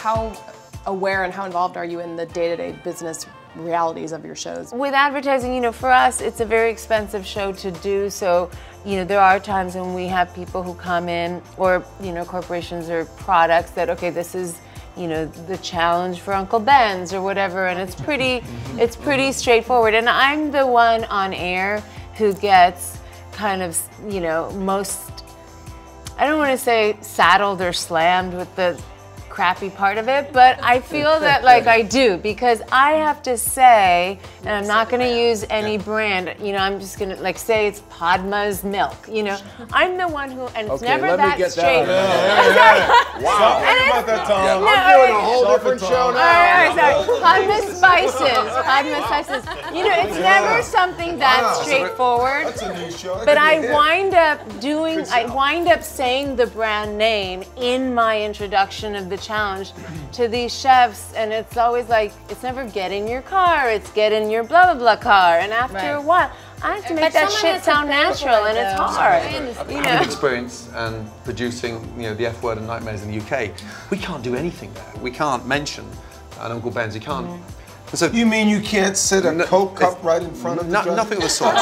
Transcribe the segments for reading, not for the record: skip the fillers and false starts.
how aware and how involved are you in the day-to-day business realities of your shows? With advertising, you know, for us, it's a very expensive show to do, so, you know, there are times when we have people who come in, or, you know, corporations or products that, okay, this is, you know, the challenge for Uncle Ben's or whatever, and it's pretty straightforward. And I'm the one on air who gets kind of, you know, most, I don't want to say saddled or slammed with the crappy part of it, but I feel that like I do, because I have to say, and I'm not going to use any brand, you know, I'm just going to like say it's Padma's milk, you know, I'm the one who, and it's never that straight. Wow. Think about that, Tom. I'm doing a whole different show now. All right, sorry. Padma's spices. You know, it's never something that straightforward. That's a new show. But I wind up saying the brand name in my introduction of the challenge to these chefs, and it's always like, it's never get in your car, it's get in your blah blah blah car, and after a while I have to make that shit sound natural, and it's hard. You know? Experience and producing, you know, the F Word and Nightmares in the UK, we can't do anything there. We can't mention an Uncle Ben's. You can't. So, you mean you can't sit a Coke cup right in front of the judge? Nothing of the sort.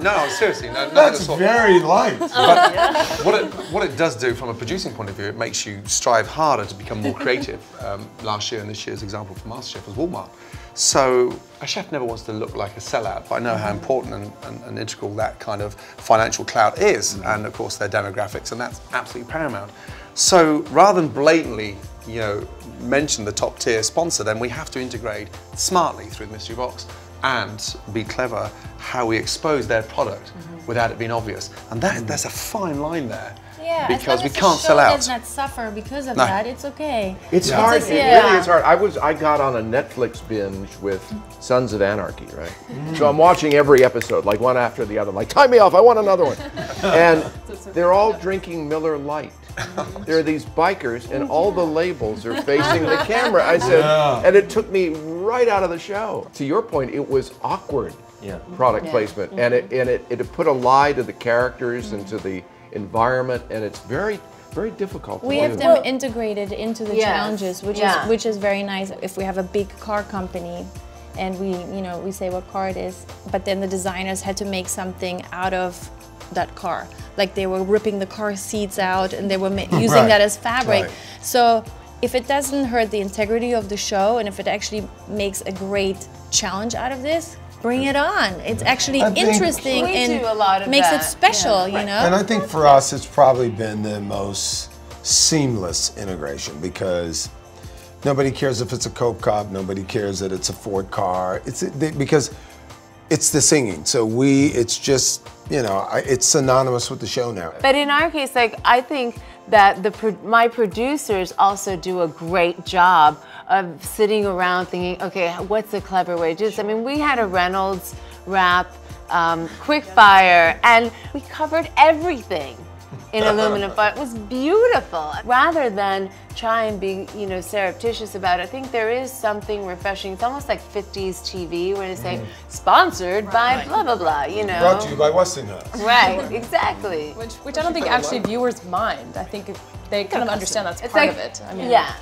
No, seriously, That's very light. But what it does do from a producing point of view, it makes you strive harder to become more creative. Last year and this year's example for MasterChef was Walmart. So a chef never wants to look like a sellout, but I know how important and integral that kind of financial clout is, and of course their demographics, and that's absolutely paramount. So rather than blatantly, you know, mention the top tier sponsor, then we have to integrate smartly through the mystery box and be clever how we expose their product without it being obvious. And there's a fine line there. Yeah, because we as can't sell out. Does not suffer because of that. It's okay. It's hard. It really is hard. I got on a Netflix binge with Sons of Anarchy, right? So I'm watching every episode, like one after the other. Like, tie me off. I want another one. And they're all drinking Miller Lite. There are these bikers, and all the labels are facing the camera. I said, and it took me right out of the show. To your point, it was awkward product placement, and it put a lie to the characters and to the environment, and it's very, very difficult to do. We have them integrated into the challenges, which is very nice. If we have a big car company, and we say what car it is, but then the designers had to make something out of that car. Like they were ripping the car seats out and they were using that as fabric. So if it doesn't hurt the integrity of the show, and if it actually makes a great challenge out of this, bring it on. It's actually interesting and makes it special, you know? And I think for us, it's probably been the most seamless integration, because nobody cares if it's a Coke cup, nobody cares that it's a Ford car. Because it's the singing. So it's just, you know, it's synonymous with the show now. But in our case, like, I think that my producers also do a great job of sitting around thinking, okay, what's a clever way to do this? I mean, we had a Reynolds wrap, quick fire, and we covered everything in aluminum foil. It was beautiful. Rather than try and be, you know, surreptitious about it, I think there is something refreshing. It's almost like 50s TV where they say, sponsored by blah, blah, blah, you know. Brought to you by Westinghouse. Right, exactly. Which I don't think actually viewers mind. I think they kind of understand that's part of it. I mean, yeah.